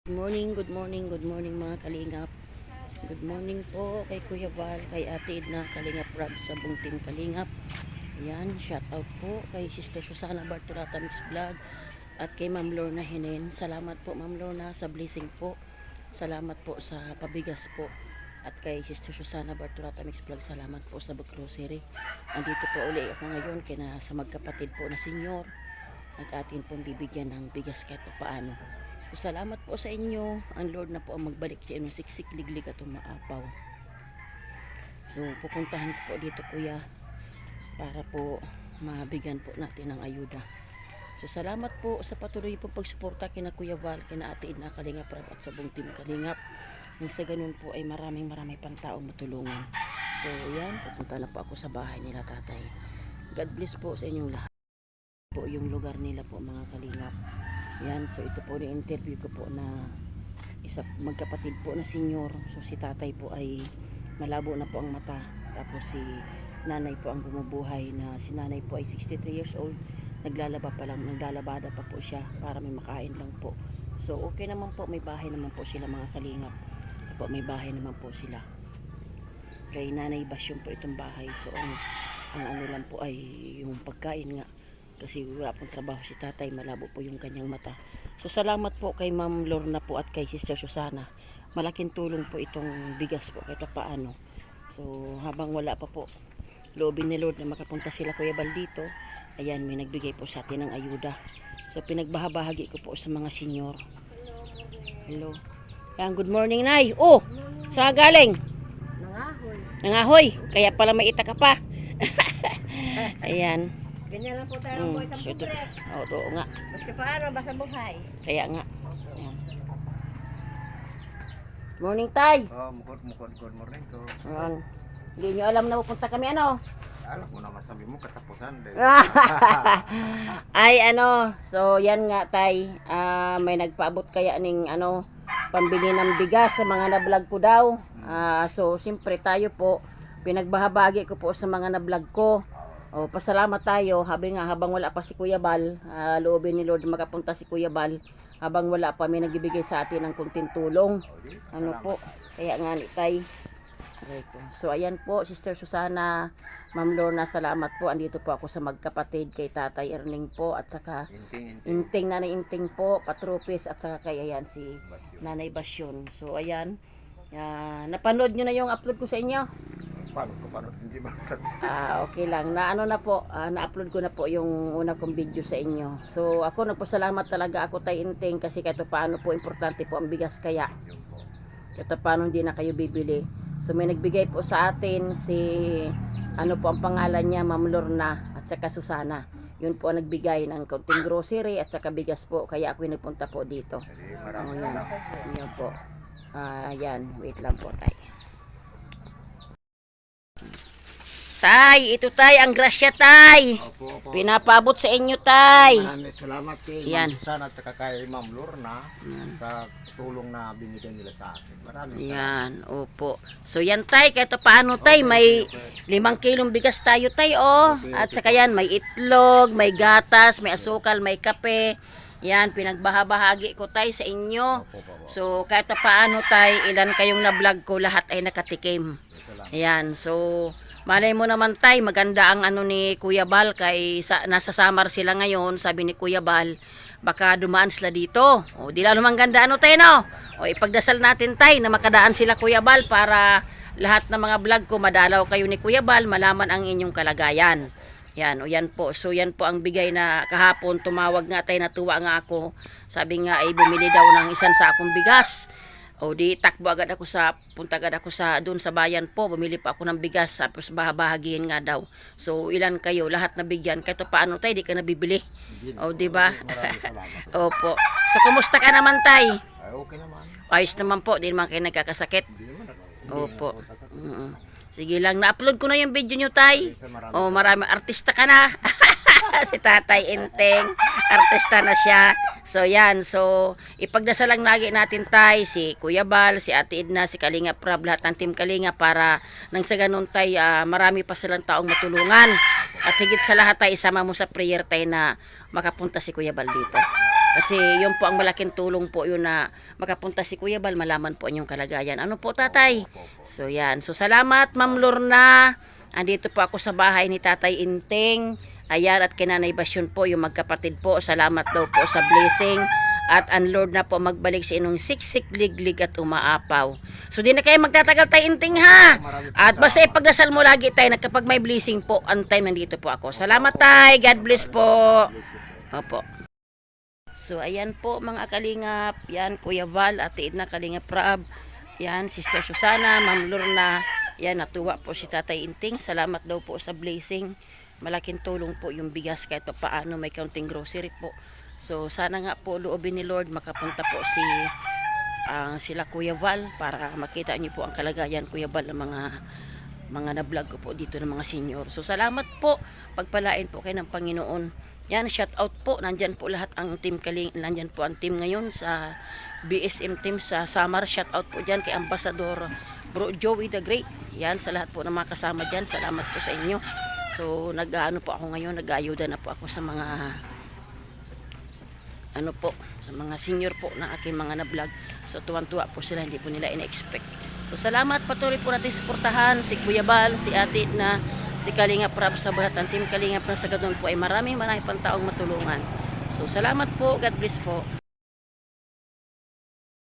Good morning mga kalingap. Good morning po kay Kuya Val, kay Ate Edna, Kalingap Rob sa buong team Kalingap. Yan, shout out po kay Sister Susana Bartolata Mix Vlog at kay Ma'am Lorna Hinen. Salamat po Ma'am Lorna sa blessing po. Salamat po sa pabigas po. At kay Sister Susana Bartolata Mix Vlog, salamat po sa grocery. Andito po uli ako ngayon kina sa magkapatid po na senyor. At atin pong bibigyan ng bigas kahit pa paano. Salamat po sa inyo. Ang Lord na po ang magbalik sa inyo. Siksik, liglig at umaapaw. So, pupuntahan ko po dito kuya para po mabigyan po natin ng ayuda. So, salamat po sa patuloy po pagsuporta kina Kuya Val, kina Ate Edna, Kalingap Rob at sa buong team Kalingap. Nang sa ganun po ay maraming pang taong matulungan. So, yan. Pupunta na po ako sa bahay nila tatay. God bless po sa inyong lahat. Po yung lugar nila po mga Kalingap. Yan, so ito po yung interview ko po na isa magkapatid po na senyor. So si tatay po ay malabo na po ang mata. Tapos si nanay po ang bumubuhay na si nanay po ay 63 years old. Naglalabada pa po siya para may makain lang po. So okay naman po, may bahay naman po sila mga Kalingap. Po, may bahay naman po sila. Kay Nanay Basyon po itong bahay. So ang ano lang po ay yung pagkain nga. Kasi wala pong trabaho si tatay, malabo po yung kanyang mata. So salamat po kay Ma'am Lorna po at kay Sister Susana. Malaking tulong po itong bigas po kahit paano. So habang wala pa po, loobin ni Lord na makapunta sila Kuya Val dito. Ayan, may nagbigay po sa atin ng ayuda. So pinagbahabahagi ko po sa mga senyor. Hello. Yan, good morning Nay. Oh, saan galing? Nangahoy. Nangahoy. Kaya pala may ita ka pa. Ayan. Ganyan lang po tayo ng buhay sa pobre. Oo nga. Maski paano, basta buhay. Kaya nga. Ayan. Morning, Tay. Good morning to. Ayan. Hindi nyo alam na pupunta kami ano? Alam mo naman sabi mo katapusan din. Ay ano, so yan nga Tay. May nagpaabot kaya ning ano, pambili ng bigas sa mga na-vlog ko daw. So siyempre tayo po, pinagbahabagi ko po sa mga na-vlog ko. O, pasalamat tayo, habang wala pa si Kuya Val, loobin ni Lord makapunta si Kuya Val, habang wala pa may nagbibigay sa atin ng kunting tulong. Ano po, kaya nga ni Tay. So ayan po, Sister Susana, Ma'am Lorna, salamat po. Andito po ako sa magkapatid kay Tatay Erning po, at saka Inting, Nanay Inting po, Patropis, at saka kay ayan si Nanay Basyon. So ayan, napanood nyo na yung upload ko sa inyo? Paano hindi ba? Okay lang. Na-ano na po, na-upload ko na po yung una kong video sa inyo. So ako nagpasalamat talaga ako Tay Inting kasi kahit paano po importante po ang bigas kaya. Kahit paano hindi na kayo bibili. So may nagbigay po sa atin si ano po ang pangalan niya, Ma'am Lorna at saka Susana. Yun po ang nagbigay ng konting grocery at saka bigas po, kaya ako nagpunta po dito. Yan. Yan po. Ayan, wait lang po Tay. Tay, ito Tay, ang grasya Tay. Opo. Pinapaabot sa inyo Tay. Maraming salamat kay Yan. Ma'am Susana at saka kay Ma'am Lorna sa tulong na binigay nila sa akin. Maraming Yan, opo. So yan Tay, kahit paano Tay, may 5 kilong bigas tayo Tay, oh. At saka yan, may itlog, may gatas, may asukal, may kape. Yan, pinagbahabahagi ko Tay sa inyo. So kahit paano Tay, ilan kayong na-vlog ko, lahat ay nakatikim. Yan, so malay mo naman Tay, maganda ang ano ni Kuya Val, kay nasa Samar sila ngayon, sabi ni Kuya Val, baka dumaan sila dito. O di lalo mang ganda ano Tay no? O ipagdasal natin Tay na makadaan sila Kuya Val para lahat ng mga vlog ko madalaw kayo ni Kuya Val, malaman ang inyong kalagayan. Yan, o yan po. So yan po ang bigay na kahapon, tumawag nga Tay, natuwa nga ako. Sabi nga ay bumili daw ng isang sakong bigas. O di takbo agad ako punta agad ako doon sa bayan po, bumili pa ako ng bigas, tapos bahabahagihin nga daw. So ilan kayo, lahat nabigyan, kahit paano Tay, di ka nabibili. O di ba? Opo. So kumusta ka naman Tay? Ay, okay naman. Ayos naman po, di naman kayo nagkakasakit. Opo. Sige lang, na-upload ko na yung video nyo Tay. O marami, artista ka na. Si Tatay Inting, artista na siya. So yan, so ipagdasal lang lagi natin Tay, si Kuya Val, si Ate Edna, si Kalingap Rob, lahat ng team Kalinga para nang sa ganun Tay, marami pa silang taong matulungan. At higit sa lahat tayo, isama mo sa prayer tayo na makapunta si Kuya Bal dito. Kasi yun po ang malaking tulong po yun na makapunta si Kuya Bal, malaman po inyong kalagayan. Ano po tatay? So yan. So salamat Ma'am Lorna. Andito po ako sa bahay ni Tatay Inting. Ayan, at kay Nanay Basyon po, yung magkapatid po. Salamat daw po sa blessing. At ang Lord na po magbalik sa inyong siksik, liglig at umaapaw. So di na kayo magtatagal Tay Inting ha. At basta ipagdasal mo lagi tayo na kapag may blessing po, on time nandito po ako. Salamat tay. God bless po. Opo. So ayan po mga kalingap. Yan Kuya Val, Ate Edna, Kalingap Rab. Yan Sister Susana, Ma'am Lorna. Yan natuwa po si Tatay Inting. Salamat daw po sa blessing. Malaking tulong po yung bigas kahit pa paano may counting grocery po. So sana nga po loobin ni Lord makapunta po sila Kuya Val para makita niyo po ang kalagayan Kuya Val ng mga na-vlog ko po dito ng mga senior. So salamat po. Pagpalain po kayo ng Panginoon. Yan, shout out po. Nandyan po lahat ang team nandyan po ang team ngayon sa BSM team sa Samar. Shout out po dyan kay Ambassador Bro Joey the Great. Yan, sa lahat po ng mga kasama dyan. Salamat po sa inyo. So nag-ano po ako ngayon, nag-ayuda na po ako sa mga sa mga senior po na aking mga na-vlog. So tuwan-tuwa po sila, hindi po nila ina-expect. So salamat, patuloy po natin suportahan si Kuya Bal, si Ate na si Kalingap Rab sa buhat ng team Kalingap na sa gadon po ay maraming pang taong matulungan. So salamat po, God bless po.